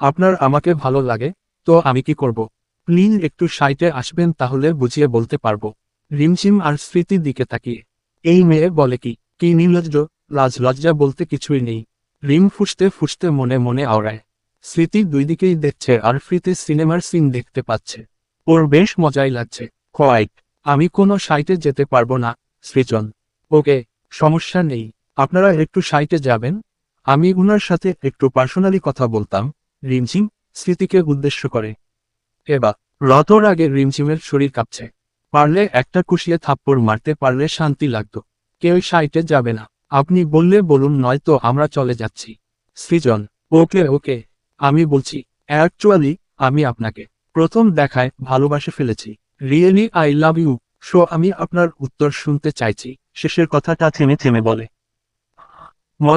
আপনার আমাকে ভালো লাগে, তো আমি কি করব? প্লিজ একটু সাইটে আসবেন, তাহলে বুঝিয়ে বলতে পারবো। রিমঝিম আর স্মৃতির দিকে তাকিয়ে, এই মেয়ে বলে কি নির্লজ্জ, লাজ লজ্জা বলতে কিছুই নেই। রিম ফুঁসতে ফুঁসতে মনে মনে আওড়ায়। স্মৃতি দুই দিকেই দেখছে আর ফ্রিতে সিনেমার সিন দেখতে পাচ্ছে। ওর বেশ মজাই লাগছে। হোয়াইট, আমি কোনো সাইটে যেতে পারবো না, সৃজন। ওকে, সমস্যা নেই, আপনারা একটু সাইটে যাবেন, আমি উনার সাথে একটু পার্সোনালি কথা বলতাম। রিমঝিম স্মৃতিকে উদ্দেশ্য করে। এবার রতর আগে রিমঝিমের শরীর কাঁপছে। পারলে একটা কুশিয়ে থাপ্পড় মারতে পারলে শান্তি লাগতো। কেউ সাইটে যাবে না, আপনি বললে বলুন, নয়তো আমরা চলে যাচ্ছি। সৃজন, ওকে ওকে, আমি বলছি, অ্যাকচুয়ালি আমি আপনাকে প্রথম দেখায় ভালোবাসে ফেলেছি। Really I love you. So আমি আপনার উত্তর শুনতে চাইছি। শেষের কথাটা থেমে থেমে বলে,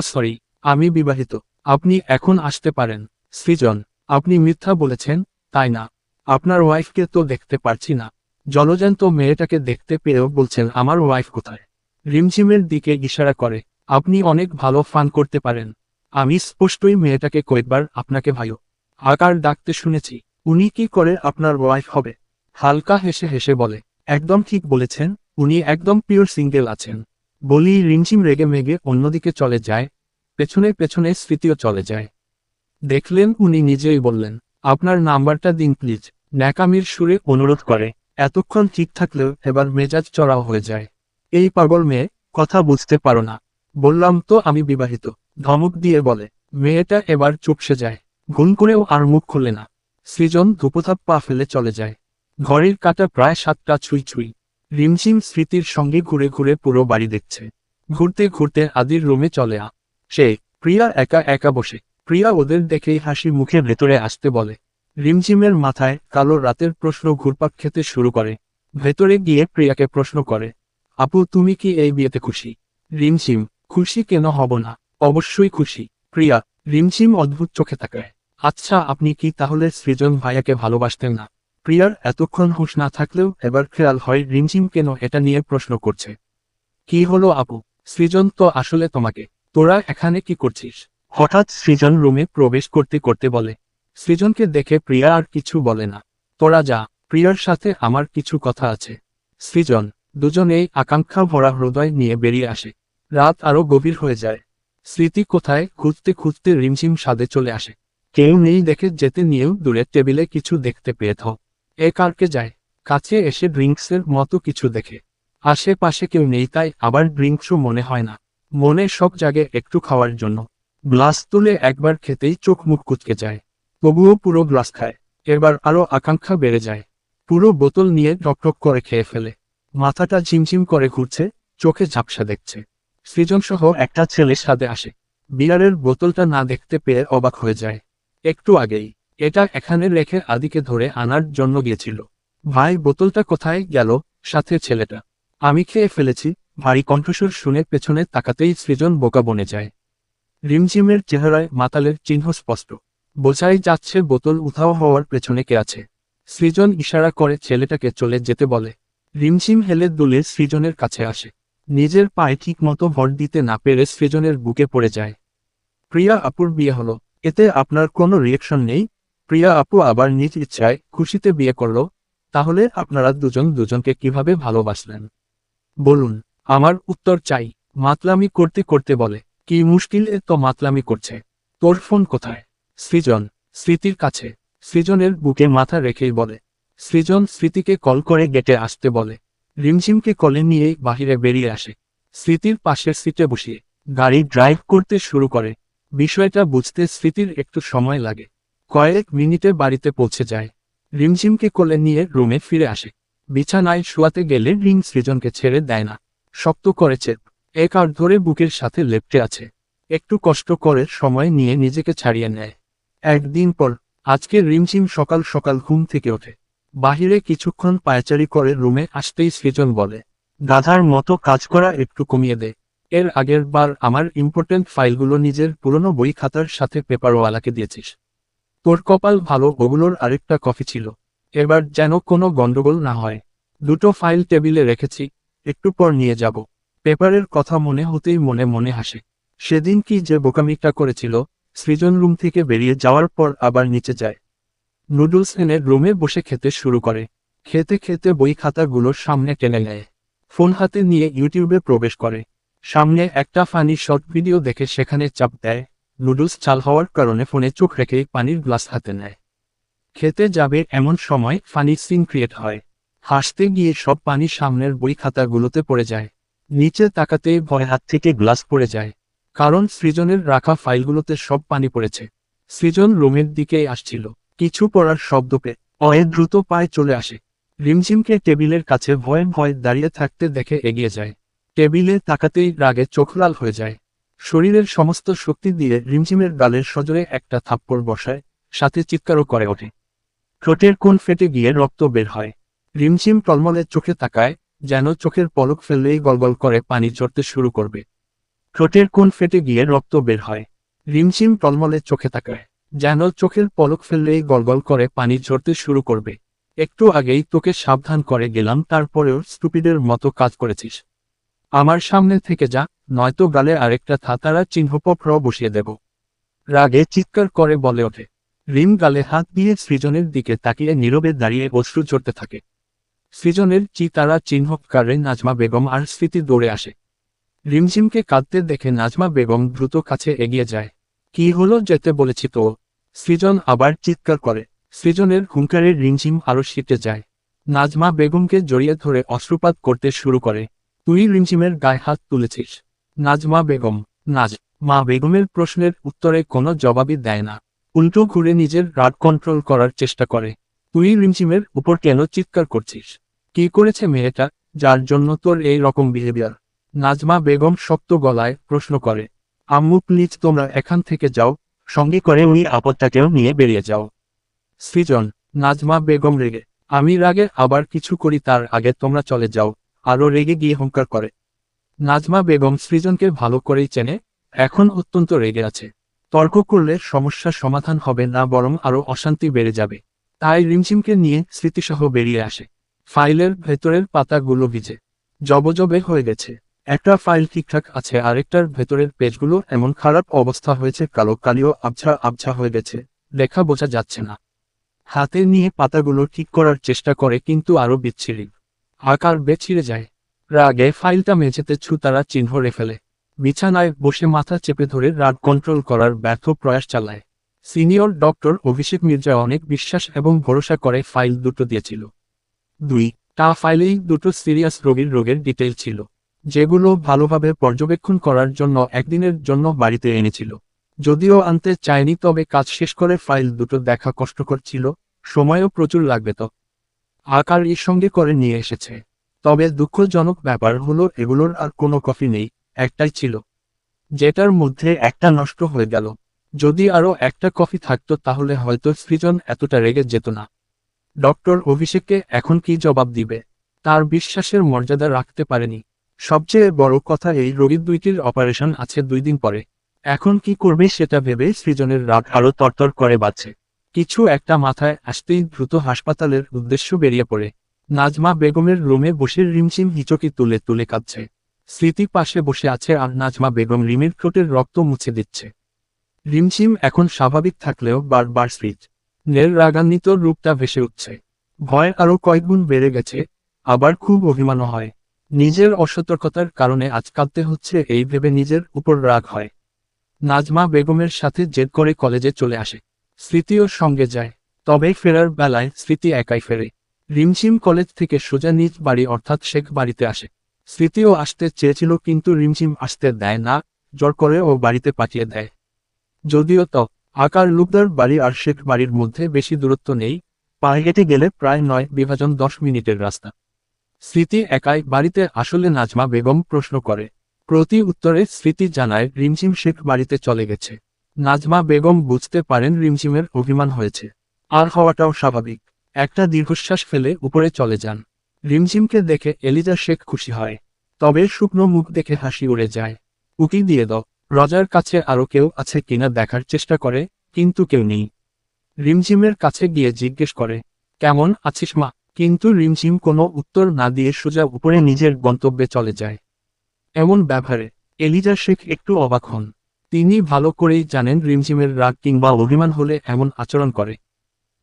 সরি, আমি বিবাহিত। আপনি এখন আসতে পারেন। সৃজন, আপনি মিথ্যা বলেছেন, তাই না? আপনার ওয়াইফকে তো দেখতে পারছি না। জলজ্যান্ত মেয়েটাকে দেখতে পেয়েও বলছেন আমার ওয়াইফ কোথায়? রিমঝিমের দিকে ইশারা করে, আপনি অনেক ভালো ফান করতে পারেন। আমি স্পষ্টই মেয়েটাকে কয়েকবার আপনাকে ভাইও আকার ডাকতে শুনেছি। উনি কি করে আপনার ওয়াইফ হবে? হালকা হেসে হেসে বলে, একদম ঠিক বলেছেন, উনি একদম পিওর সিঙ্গেল আছেন। বলি রিমঝিম রেগে মেগে অন্যদিকে চলে যায়। পেছনে পেছনে স্মৃতিও চলে যায়। দেখলেন উনি নিজেই বললেন, আপনার নাম্বারটা দিন প্লিজ। ন্যাকামির সুরে অনুরোধ করে। এতক্ষণ ঠিক থাকলেও এবার মেজাজ চড়াও হয়ে যায়। এই পাগল মেয়ে, কথা বুঝতে পারো না? বললাম তো আমি বিবাহিত, ধমক দিয়ে বলে। মেয়েটা এবার চুপসে যায়। ঘুম করেও আর মুখ খোলে না। সৃজন ধুপোধাপ পা ফেলে চলে যায়। ঘড়ির কাঁটা প্রায় 7টা ছুঁই ছুঁই। রিমঝিম স্মৃতির সঙ্গে ঘুরে ঘুরে পুরো বাড়ি দেখছে। ঘুরতে ঘুরতে আদির রুমে চলে সে। প্রিয়া একা একা বসে। প্রিয়া ওদের দেখেই হাসি মুখে ভেতরে আসতে বলে। রিমঝিমের মাথায় কালো রাতের প্রশ্ন ঘুরপাক খেতে শুরু করে। ভেতরে গিয়ে প্রিয়াকে প্রশ্ন করে, আপু তুমি কি এই বিয়েতে খুশি? রিমঝিম, খুশি কেন হব না, অবশ্যই খুশি। প্রিয়া, রিমঝিম অদ্ভুত চোখে তাকায়। আচ্ছা আপনি কি তাহলে সৃজন ভাইয়াকে ভালোবাসতেন না? প্রিয়ার এতক্ষণ হুঁশ না থাকলেও এবার খেয়াল হয় রিমঝিম কেন এটা নিয়ে প্রশ্ন করছে। কি হলো আপু? সৃজন তো আসলে তোমাকে। তোরা এখানে কি করছিস? হঠাৎ সৃজন রুমে প্রবেশ করতে করতে বলে। সৃজনকে দেখে প্রিয়া আর কিছু বলে না। তোরা যা, প্রিয়ার সাথে আমার কিছু কথা আছে। সৃজন, দুজনেই আকাঙ্ক্ষা ভরা হৃদয় নিয়ে বেরিয়ে আসে। রাত আরো গভীর হয়ে যায়। স্মৃতি কোথায় খুঁজতে খুঁজতে রিমঝিম সাদে চলে আসে। কেউ নেই দেখে যেতে নিয়েও দূরের টেবিলে কিছু দেখতে পেয়ে কারকে যায়। কাছে এসে ড্রিঙ্কসের মতো কিছু দেখে। আশেপাশে কেউ নেই, তাই আবার ড্রিঙ্কসও মনে হয় না। মনে শখ জাগে একটু খাওয়ার জন্য। গ্লাস তুলে একবার খেতেই চোখ মুখ কুঁচকে যায়। তবুও পুরো গ্লাস খায়। এবার আরো আকাঙ্ক্ষা বেড়ে যায়। পুরো বোতল নিয়ে টকটক করে খেয়ে ফেলে। মাথাটা ঝিমঝিম করে ঘুরছে, চোখে ঝাপসা দেখছে। সৃজন সহ একটা ছেলে সাথে আসে। বিয়ারের বোতলটা না দেখতে পেয়ে অবাক হয়ে যায়। একটু আগেই এটা এখানে রেখে আদিকে ধরে আনার জন্য গিয়েছিল। ভাই বোতলটা কোথায় গেল? সাথে ছেলেটা। আমি খেয়ে ফেলেছি। ভারী কণ্ঠস্বর শুনে পেছনে তাকাতেই সৃজন বোকা বনে যায়। রিমঝিমের চেহারায় মাতালের চিহ্ন স্পষ্ট। বোঝাই যাচ্ছে বোতল উধাও হওয়ার পেছনে কে আছে। সৃজন ইশারা করে ছেলেটাকে চলে যেতে বলে। রিমঝিম হেলে দুলে সৃজনের কাছে আসে। নিজের পায়ে ঠিক মতো ভর দিতে না পেরে সৃজনের বুকে পড়ে যায়। প্রিয়া আপুর বিয়ে হলো, এতে আপনার কোনো রিয়েকশন নেই? প্রিয়া আপু আবার নিজ ইচ্ছায় খুশিতে বিয়ে করলো। তাহলে আপনারা দুজন দুজনকে কিভাবে ভালোবাসলেন বলুন? আমার উত্তর চাই। মাতলামি করতে করতে বলে। কি মুশকিল, এ তো মাতলামি করছে। তোর ফোন কোথায়? সৃজন, স্মৃতির কাছে। সৃজনের বুকে মাথা রেখেই বলে। সৃজন স্মৃতিকে কল করে গেটে আসতে বলে। রিমঝিমকে কলে নিয়েই বাহিরে বেরিয়ে আসে। স্মৃতির পাশের সিটে বসিয়ে গাড়ি ড্রাইভ করতে শুরু করে। বিষয়টা বুঝতে স্মৃতির একটু সময় লাগে। কয়েক মিনিটে বাড়িতে পৌঁছে যায়। রিমঝিমকে কোলে নিয়ে রুমে ফিরে আসে। বিছানায় শোয়াতে গেলে রিং সৃজনকে ছেড়ে দেয় না। শক্ত করেছে, এক আর ধরে বুকের সাথে লেপ্টে আছে। একটু কষ্ট করে সময় নিয়ে নিজেকে ছাড়িয়ে নেয়। একদিন পর, আজকে রিমঝিম সকাল সকাল ঘুম থেকে ওঠে। বাহিরে কিছুক্ষণ পায়চারি করে রুমে আসতেই সৃজন বলে, গাধার মতো কাজ করা একটু কমিয়ে দে। এর আগের বার আমার ইম্পর্টেন্ট ফাইলগুলো নিজের পুরনো বই খাতার সাথে পেপারওয়ালাকে দিয়েছিস। তোর কপাল ভালো, ওগুলোর আরেকটা কপি ছিল। এবার যেন কোনো গন্ডগোল না হয়। দুটো ফাইল টেবিলে রেখেছি, একটু পর নিয়ে যাব। পেপারের কথা মনে হতেই মনে মনে হাসে। সেদিন কি যে বোকামিটা করেছিল, সৃজন রুম থেকে বেরিয়ে যাওয়ার পর আবার নিচে যায়। নুডলস এনে রুমে বসে খেতে শুরু করে। খেতে খেতে বই খাতাগুলোর সামনে টেনে নেয়। ফোন হাতে নিয়ে ইউটিউবে প্রবেশ করে। সামনে একটা ফানি শর্ট ভিডিও দেখে সেখানে চাপ দেয়। নুডলস চাল হওয়ার কারণে ফোনে চোখ রেখে পানির গ্লাস হাতে নেয়। খেতে যাবে এমন সময় ফানি সিন ক্রিয়েট হয়। হাসতে গিয়ে সব পানি সামনের বই খাতাগুলোতে পড়ে যায়। নিচে তাকাতেই ভয় হাত থেকে গ্লাস পড়ে যায়। কারণ সৃজনের রাখা ফাইলগুলোতে সব পানি পড়েছে। সৃজন রুমের দিকেই আসছিল। কিছু পড়ার শব্দ পেয়ে অয়ে দ্রুত পায়ে চলে আসে। রিমঝিমকে টেবিলের কাছে ভয়ে ভয়ে দাঁড়িয়ে থাকতে দেখে এগিয়ে যায়। টেবিলে তাকাতেই রাগে চোখ লাল হয়ে যায়। শরীরের সমস্ত শক্তি দিয়ে রিমঝিমের গালের সজোরে একটা থাপ্পড় বসায়, সাথে চিৎকারও করে ওঠে। ঠোঁটের কোণ ফেটে গিয়ে রক্ত বের হয়। রিমঝিম টলমলে চোখে তাকায়, যেন চোখের পলক ফেললেই গলগল করে পানি ঝরতে শুরু করবে। ঠোঁটের কোণ ফেটে গিয়ে রক্ত বের হয়। রিমঝিম টলমলে চোখে তাকায়, যেন চোখের পলক ফেললেই গলগল করে পানি ঝরতে শুরু করবে। একটু আগেই তোকে সাবধান করে গেলাম, তারপরেও স্টুপিডের মতো কাজ করেছিস। আমার সামনে থেকে যা, নয়তো গালে আরেকটা থাতারা চিহ্নপত্র বসিয়ে দেব। রাগে চিৎকার করে বলে ওঠে। রিম গালে হাত দিয়ে সৃজনের দিকে তাকিয়ে নীরবে দাঁড়িয়ে অশ্রু ঝরতে থাকে। সৃজনের চিতারা চিহ্নকারে নাজমা বেগম আর স্মৃতি দৌড়ে আসে। রিমঝিমকে কাঁদতে দেখে নাজমা বেগম দ্রুত কাছে এগিয়ে যায়। কি হলো, যেতে বলেছি তো। সৃজন আবার চিৎকার করে। সৃজনের হুঙ্কারে রিমঝিম আরো শীতে যায়। নাজমা বেগমকে জড়িয়ে ধরে অশ্রুপাত করতে শুরু করে। তুই রিমঝিমের গায়ে হাত তুলেছিস? নাজমা বেগম। মা বেগমের প্রশ্নের উত্তরে কোনো জবাবই দেয় না। উল্টো ঘুরে নিজের রাগ কন্ট্রোল করার চেষ্টা করে। তুই রিমঝিমের উপর কেন চিৎকার করছিস? কি করেছে মেয়েটা, যার জন্য তোর এই রকম বিহেভিয়ার? নাজমা বেগম শক্ত গলায় প্রশ্ন করে। আম্মু প্লিজ, তোমরা এখান থেকে যাও, সঙ্গে করে ওই আপদটাকেও নিয়ে বেরিয়ে যাও। সৃজন। নাজমা বেগম রেগে। আমি রাগে আবার কিছু করি তার আগে তোমরা চলে যাও, আরও রেগে গিয়ে হুঙ্কার করে। নাজমা বেগম সৃজনকে ভালো করেই চেনে, এখন অত্যন্ত রেগে আছে। তর্ক করলে সমস্যার সমাধান হবে না, বরং আরও অশান্তি বেড়ে যাবে। তাই রিমঝিমকে নিয়ে স্মৃতিসহ বেরিয়ে আসে। ফাইলের ভেতরের পাতাগুলো ভিজে জবজবে হয়ে গেছে। একটা ফাইল ঠিকঠাক আছে, আরেকটার ভেতরের পেজগুলো এমন খারাপ অবস্থা হয়েছে, কালো কালিও আবছা আবছা হয়ে গেছে, লেখা বোঝা যাচ্ছে না। হাতে নিয়ে পাতাগুলো ঠিক করার চেষ্টা করে, কিন্তু আরও বিচ্ছিরি আকার ছিঁড়ে যায়। রাগে ফাইলটা মেঝেতে ছুতারা চিহ্ন রে ফেলে। বিছানায় বসে মাথা চেপে ধরে রাগ কন্ট্রোল করার ব্যর্থ প্রয়াস চালায়। সিনিয়র ডক্টর অভিষেক মির্জা অনেক বিশ্বাস এবং ভরসা করে ফাইল দুটো দিয়েছিল। টা ফাইলেই দুটো সিরিয়াস রোগের ডিটেইল ছিল, যেগুলো ভালোভাবে পর্যবেক্ষণ করার জন্য একদিনের জন্য বাড়িতে এনেছিল। যদিও আনতে চায়নি, তবে কাজ শেষ করে ফাইল দুটো দেখা কষ্টকর ছিল, সময়ও প্রচুর লাগবে তো। আকার এর সঙ্গে করে নিয়ে এসেছে। তবে দুঃখজনক ব্যাপার হলো এগুলোর আর কোনো কপি নেই, একটাই ছিল, যেটার মধ্যে একটা নষ্ট হয়ে গেল। যদি আরও একটা কপি থাকতো তাহলে হয়তো সৃজন এতটা রেগে যেত না। ডক্টর অভিষেককে এখন কি জবাব দিবে? তার বিশ্বাসের মর্যাদা রাখতে পারেনি। সবচেয়ে বড় কথা, এই রোগীর দুইটির অপারেশন আছে 2 দিন পরে। এখন কি করবে সেটা ভেবে সৃজনের রাগ আরও তরতর করে বাড়ছে। কিছু একটা মাথায় আসতেই দ্রুত হাসপাতালের উদ্দেশ্য বেরিয়ে পড়ে। নাজমা বেগমের রুমে বসে রিমঝিম হিচকি তুলে তুলে কাঁদছে। স্মৃতি পাশে বসে আছে আর নাজমা বেগম রিমের ঠোঁটের রক্ত মুছে দিচ্ছে। রিমঝিম এখন স্বাভাবিক থাকলেও বারবার নের রাগান্বিত রূপটা ভেসে উঠছে। ভয় আরও কয়েকগুণ বেড়ে গেছে, আবার খুব অভিমানও হয়। নিজের অসতর্কতার কারণে আজ কাঁদতে হচ্ছে এই ভেবে নিজের উপর রাগ হয়। নাজমা বেগমের সাথে জেদ করে কলেজে চলে আসে। স্মৃতিও সঙ্গে যায়, তবে ফেরার বেলায় স্মৃতি একাই ফেরে। রিমঝিম কলেজ থেকে সোজা নিজ বাড়ি অর্থাৎ শেখ বাড়িতে আসে। স্মৃতিও আসতে চেয়েছিল, কিন্তু রিমঝিম আসতে দেয় না, জোর করে ও বাড়িতে পাঠিয়ে দেয়। যদিও তো আকার লুকদার বাড়ি আর শেখ বাড়ির মধ্যে বেশি দূরত্ব নেই, পায়ে হেঁটে গেলে প্রায় 9 বিভাজন 10 মিনিটের রাস্তা। স্মৃতি একাই বাড়িতে আসলে নাজমা বেগম প্রশ্ন করে। প্রতি উত্তরে স্মৃতি জানায় রিমঝিম শেখ বাড়িতে চলে গেছে। নাজমা বেগম বুঝতে পারেন রিমঝিমের অভিমান হয়েছে, আর হওয়াটাও স্বাভাবিক। একটা দীর্ঘশ্বাস ফেলে উপরে চলে যান। রিমঝিমকে দেখে এলিজা শেখ খুশি হয়, তবে শুকনো মুখ দেখে হাসি উড়ে যায়। উকি দিয়ে দাও, রজার কাছে আরও কেউ আছে কিনা দেখার চেষ্টা করে, কিন্তু কেউ নেই। রিমঝিমের কাছে গিয়ে জিজ্ঞেস করে, কেমন আছিস মা? কিন্তু রিমঝিম কোনো উত্তর না দিয়ে সোজা উপরে নিজের গন্তব্যে চলে যায়। এমন ব্যবহারে এলিজা শেখ একটু অবাক হন। তিনি ভালো করেই জানেন রিমঝিমের রাগ কিংবা অভিমান হলে এমন আচরণ করে।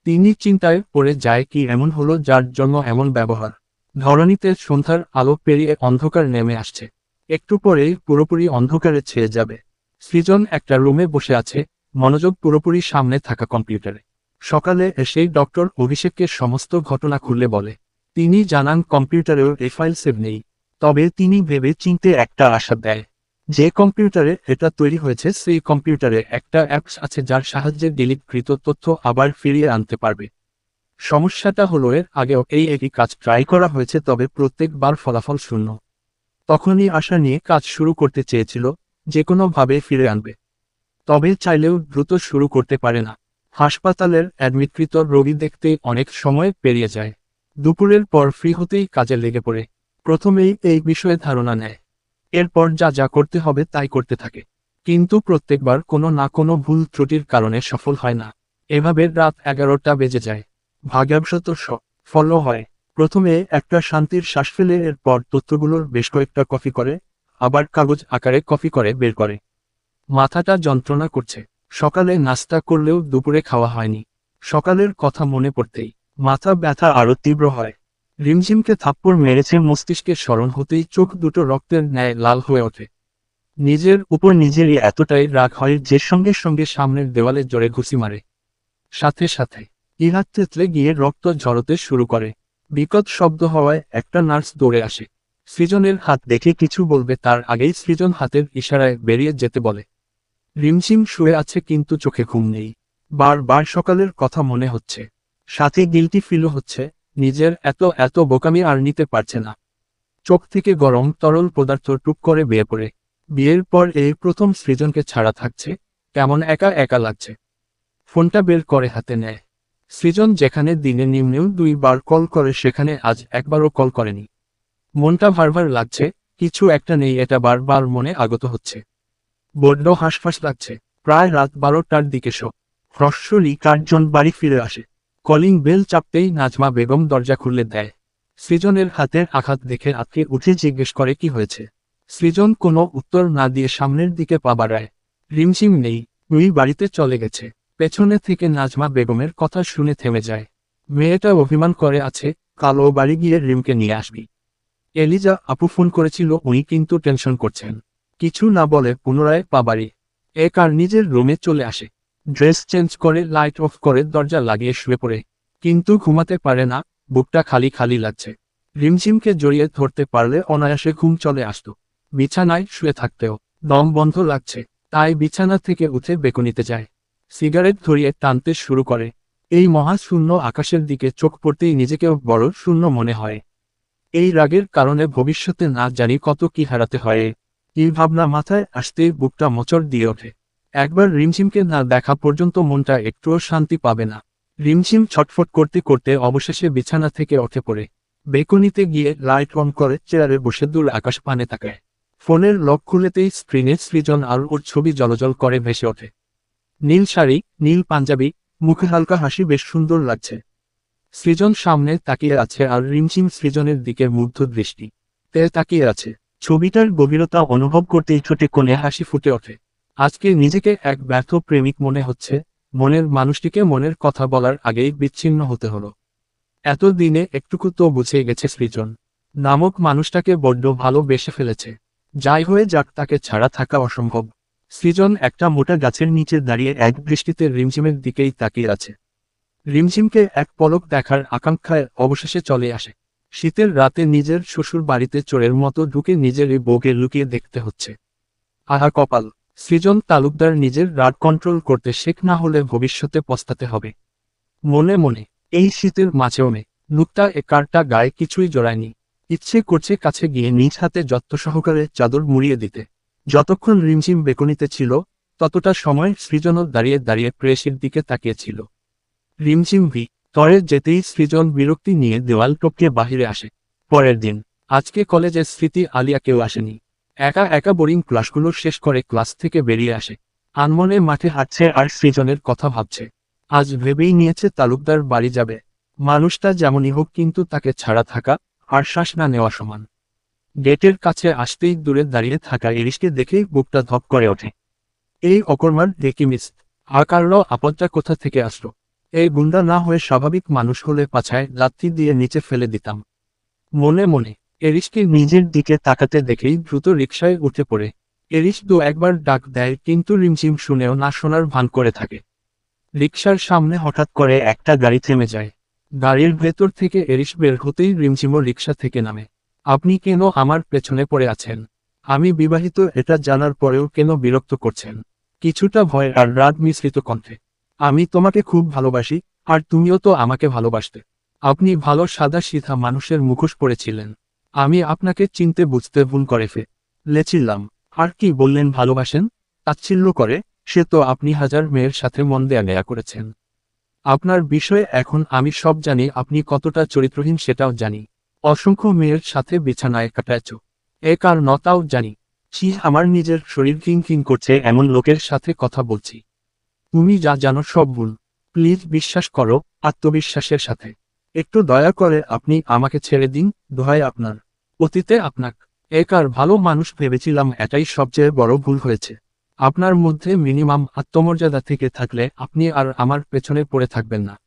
তিনি চিন্তায় পড়ে যায় কি এমন হলো যার জন্য এমন ব্যবহার। ধরণীতে সন্ধ্যার আলো পেরিয়ে অন্ধকার নেমে আসছে। একটু পরেই পুরোপুরি অন্ধকারে ছেয়ে যাবে। সৃজন একটা রুমে বসে আছে, মনোযোগ পুরোপুরি সামনে থাকা কম্পিউটারে। সকালে এসেই ডক্টর অভিষেককে সমস্ত ঘটনা খুলে বলে। তিনি জানান কম্পিউটারেও এই ফাইল সেভ নেই। তবে তিনি ভেবে চিন্তে একটা আশা দেয়। যে কম্পিউটারে এটা তৈরি হয়েছে সেই কম্পিউটারে একটা অ্যাপস আছে যার সাহায্যে ডিলিটকৃত তথ্য আবার ফিরিয়ে আনতে পারবে। সমস্যাটা হলো এর আগেও এই একই কাজ ট্রাই করা হয়েছে, তবে প্রত্যেকবার ফলাফল শূন্য। তখনই আশা নিয়ে কাজ শুরু করতে চেয়েছিল, যে কোনোভাবে ফিরে আনবে। তবে চাইলেও দ্রুত শুরু করতে পারে না। হাসপাতালের অ্যাডমিটকৃত রোগী দেখতে অনেক সময় পেরিয়ে যায়। দুপুরের পর ফ্রি হতেই কাজে লেগে পড়ে। প্রথমেই এই বিষয়ে ধারণা নেয়। এরপর যা যা করতে হবে তাই করতে থাকে। কিন্তু প্রত্যেকবার কোনো না কোনো ভুল ত্রুটির কারণে সফল হয় না। এভাবে রাত 11টা বেজে যায়। ভাগ্যবশত ফলো হয়। প্রথমে একটা শান্তির শ্বাস ফেলে এরপর তথ্যগুলোর বেশ কয়েকটা কপি করে, আবার কাগজ আকারে কপি করে বের করে। মাথাটা যন্ত্রণা করছে। সকালে নাস্তা করলেও দুপুরে খাওয়া হয়নি। সকালের কথা মনে পড়তেই মাথা ব্যথা আরো তীব্র হয়। রিমঝিমকে থাপ্পড় মেরেছে মস্তিষ্কের স্মরণ হতেই চোখ দুটো রক্তের ন্যায় লাল হয়ে ওঠে। নিজের উপর নিজেরই এতটাই রাগ হয় যে সঙ্গে সঙ্গে সামনের দেওয়ালে জোরে ঘুষি মারে। সাথে সাথে ইহাত তেতলে গিয়ে রক্ত ঝরতে শুরু করে। বিকট শব্দ হওয়ায় একটা নার্স দৌড়ে আসে। সৃজনের হাত দেখে কিছু বলবে তার আগেই সৃজন হাতের ইশারায় বেরিয়ে যেতে বলে। রিমঝিম শুয়ে আছে কিন্তু চোখে ঘুম নেই। বারবার সকালের কথা মনে হচ্ছে। সাথে গিল্টি ফিলও হচ্ছে, নিজের এত এত বোকামি আর নিতে পারছে না। চোখ থেকে গরম তরল পদার্থ টুপ করে বেয়ে পড়ে। বিয়ের পর এই প্রথম সৃজনকে ছাড়া থাকছে, কেমন একা একা লাগছে। ফোনটা বের করে হাতে নেয়। সৃজন যেখানে দিনে নিম্নেও 2বার কল করে সেখানে আজ একবারও কল করেনি। মনটা ভারভার লাগছে, কিছু একটা নেই এটা বারবার মনে আগত হচ্ছে। বড্ড হাঁসফাঁস লাগছে। প্রায় রাত 12টার দিকে হ্রস্বরী কার্জন বাড়ি ফিরে আসে। কলিং বেল চাপতেই নাজমা বেগম দরজা খুলে দেয়। সৃজনের হাতের আঘাত দেখে আটকে উঠে জিজ্ঞেস করে কি হয়েছে। সৃজন কোনো উত্তর না দিয়ে সামনের দিকে পা বাড়ায়। রিমঝিম নেই, বাড়িতে চলে গেছে। পেছনে থেকে নাজমা বেগমের কথা শুনে থেমে যায়। মেয়েটা অভিমান করে আছে, কাল ও বাড়ি গিয়ে রিমকে নিয়ে আসবি। এলিজা আপু ফোন করেছিল, উনি কিন্তু টেনশন করছেন। কিছু না বলে পুনরায় পা বাড়ি আর নিজের রুমে চলে আসে। ড্রেস চেঞ্জ করে লাইট অফ করে দরজা লাগিয়ে শুয়ে পড়ে। কিন্তু ঘুমাতে পারে না, বুকটা খালি খালি লাগছে। রিমঝিমকে জড়িয়ে ধরতে পারলে অনায়াসে ঘুম চলে আসত। বিছানায় শুয়ে থাকতেও দম বন্ধ লাগছে, তাই বিছানা থেকে উঠে বেকনিতে যায়। সিগারেট ধরিয়ে টানতে শুরু করে। এই মহাশূন্য আকাশের দিকে চোখ পড়তেই নিজেকেও বড় শূন্য মনে হয়। এই রাগের কারণে ভবিষ্যতে না জানি কত কি হারাতে হয়। এই ভাবনা মাথায় আসতেই বুকটা মোচড় দিয়ে ওঠে। একবার রিমঝিমকে না দেখা পর্যন্ত মনটা একটুও শান্তি পাবে না। রিমঝিম ছটফট করতে করতে অবশেষে বিছানা থেকে উঠে পড়ে। বেকনিতে গিয়ে লাইট অন করে চেয়ারে বসে দূর আকাশ পানে তাকায়। ফোনের লক খুলেতেই স্ক্রিনে সৃজন আর ওর ছবি জলজল করে ভেসে ওঠে। নীল শাড়ি, নীল পাঞ্জাবি, মুখে হালকা হাসি, বেশ সুন্দর লাগছে। সৃজন সামনে তাকিয়ে আছে আর রিমঝিম সৃজনের দিকে মুগ্ধ দৃষ্টি তাকিয়ে আছে। ছবিটার গভীরতা অনুভব করতেই ঠোঁটে কোণে হাসি ফুটে ওঠে। আজকে নিজেকে এক ব্যর্থ প্রেমিক মনে হচ্ছে। মনের মানুষটিকে মনের কথা বলার আগেই বিচ্ছিন্ন হতে হলো। এতদিনে একটুকু তো বুঝে গেছে সৃজন নামক মানুষটাকে বড্ড ভালোবেসে ফেলেছে। যাই হয়ে যাক, তাকে ছাড়া থাকা অসম্ভব। সৃজন একটা মোটা গাছের নিচে দাঁড়িয়ে এক দৃষ্টিতে রিমঝিমের দিকেই তাকিয়ে আছে। রিমঝিমকে এক পলক দেখার আকাঙ্ক্ষায় অবশেষে চলে আসে। শীতের রাতে নিজের শ্বশুর বাড়িতে চোরের মতো ঢুকে নিজেরই বউকে লুকিয়ে দেখতে হচ্ছে। আহা কপাল! সৃজন তালুকদার নিজের রাগ কন্ট্রোল করতে শেখ, না হলে ভবিষ্যতে পস্তাতে হবে। মনে মনে এই শীতের মাঝেও নুকটা কারটা গায়ে কিছুই জড়ায়নি। ইচ্ছে করছে কাছে গিয়ে নিজ হাতে যত্ন সহকারে চাদর মুড়িয়ে দিতে। যতক্ষণ রিমঝিম বেকনিতে ছিল ততটা সময় সৃজনও দাঁড়িয়ে দাঁড়িয়ে প্রেয়সীর দিকে তাকিয়েছিল। রিমঝিম তরে যেতেই সৃজন বিরক্তি নিয়ে দেওয়াল টপকে বাহিরে আসে। পরের দিন আজকে কলেজের স্মৃতি আলিয়া কেউ আসেনি। একা একা বোরিং ক্লাসগুলো শেষ করে ক্লাস থেকে বেরিয়ে আসে। আনমনে মাঠে হাঁটছে আর সৃজনের কথা ভাবছে। আজ ভেবেই নিয়েছে তালুকদার বাড়ি যাবে। মানুষটা যেমনই হোক, কিন্তু তাকে ছাড়া থাকা আর শ্বাস না নেওয়া সমান। গেটের কাছে আসতেই দূরে দাঁড়িয়ে থাকা ইরিশকে দেখেই বুকটা ধপ করে ওঠে। এই অকর্মার ডেকিমিস আকারও আপদটা কোথা থেকে আসলো? এই গুন্ডা না হয়ে স্বাভাবিক মানুষ হলে পাছায় লাথি দিয়ে নিচে ফেলে দিতাম। মনে মনে এরিসকে নিজের দিকে তাকাতে দেখেই দ্রুত রিকশায় উঠে পড়ে। এরিস দু একবার ডাক দেয় কিন্তু রিমঝিম শুনেও না শোনার ভান করে থাকে। রিকশার সামনে হঠাৎ করে একটা গাড়ি থেমে যায়। গাড়ির ভেতর থেকে এরিস বের হতেই রিমঝিমও রিকশা থেকে নামে। আপনি কেন আমার পেছনে পড়ে আছেন? আমি বিবাহিত এটা জানার পরেও কেন বিরক্ত করছেন? কিছুটা ভয় আর রাগ মিশ্রিত কণ্ঠে। আমি তোমাকে খুব ভালোবাসি, আর তুমিও তো আমাকে ভালোবাসতে। আপনি ভালো সাদা সিধা মানুষের মুখোশ পড়েছিলেন। আমি আপনাকে চিনতে বুঝতে ভুল করে ফেলেছিলাম। আর কি বললেন ভালোবাসেন? তাচ্ছিল্য করে, সে তো আপনি হাজার মেয়ের সাথে মন দেয়া নেয়া করেছেন। আপনার বিষয়ে এখন আমি সব জানি, আপনি কতটা চরিত্রহীন সেটাও জানি। অসংখ্য মেয়ের সাথে বিছানায় কাটাচ্ছ, এ কারণটাও জানি। ছি, আমার নিজের শরীর কিং কিং করছে এমন লোকের সাথে কথা বলছি। তুমি যা জানো সব ভুল। প্লিজ বিশ্বাস করো, আত্মবিশ্বাসের সাথে। একটু দয়া করে আপনি আমাকে ছেড়ে দিন, দোহাই আপনার। অতীতে আপনাকে ভালো মানুষ ভেবেছিলাম, এটাই সবচেয়ে বড় ভুল হয়েছে। আপনার মধ্যে মিনিমাম আত্মমর্যাদা থেকে থাকলে আপনি আর আমার পেছনে পড়ে থাকবেন না।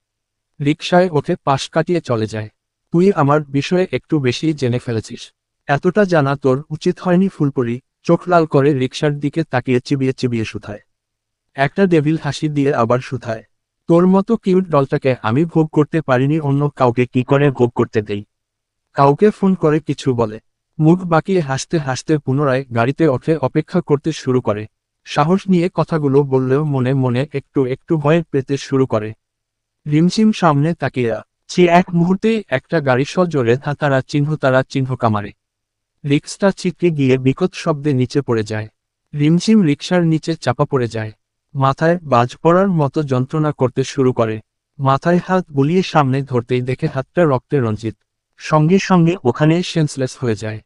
রিকশায় ওঠে পাশ কাটিয়ে চলে যায়। তুই আমার বিষয়ে একটু বেশি জেনে ফেলেছিস। এতটা জানা তোর উচিত হয়নি। ফুলপরি চোখ লাল করে রিকশার দিকে তাকিয়ে চিবিয়ে চিবিয়ে শুধায়। একটা ডেভিল হাসি দিয়ে আবার শুধায়। তোর মতো কিউট ডলটাকে আমি ভোগ করতে পারিনি, অন্য কাউকে কি করে ভোগ করতে দেই? কাউকে ফোন করে কিছু বলে। মুখ বাঁকিয়ে হাসতে হাসতে পুনরায় গাড়িতে ওঠে, অপেক্ষা করতে শুরু করে। সাহস নিয়ে কথাগুলো বললেও মনে মনে একটু একটু ভয় পেতে শুরু করে। রিমঝিম সামনে তাকিয়ে আছে। এক মুহূর্তেই একটা গাড়ি সজোরে তারা চিহ্ন কামারে। রিক্সা ছিটকে গিয়ে বিকট শব্দে নিচে পড়ে যায়। রিমঝিম রিকশার নিচে চাপা পড়ে যায়। মাথায় বাজ পড়ার মতো যন্ত্রণা করতে শুরু করে। মাথায় হাত বুলিয়ে সামনে ধরতেই দেখে হাতটা রক্তে রঞ্জিত। সঙ্গে সঙ্গে ওখানে সেন্সলেস হয়ে যায়।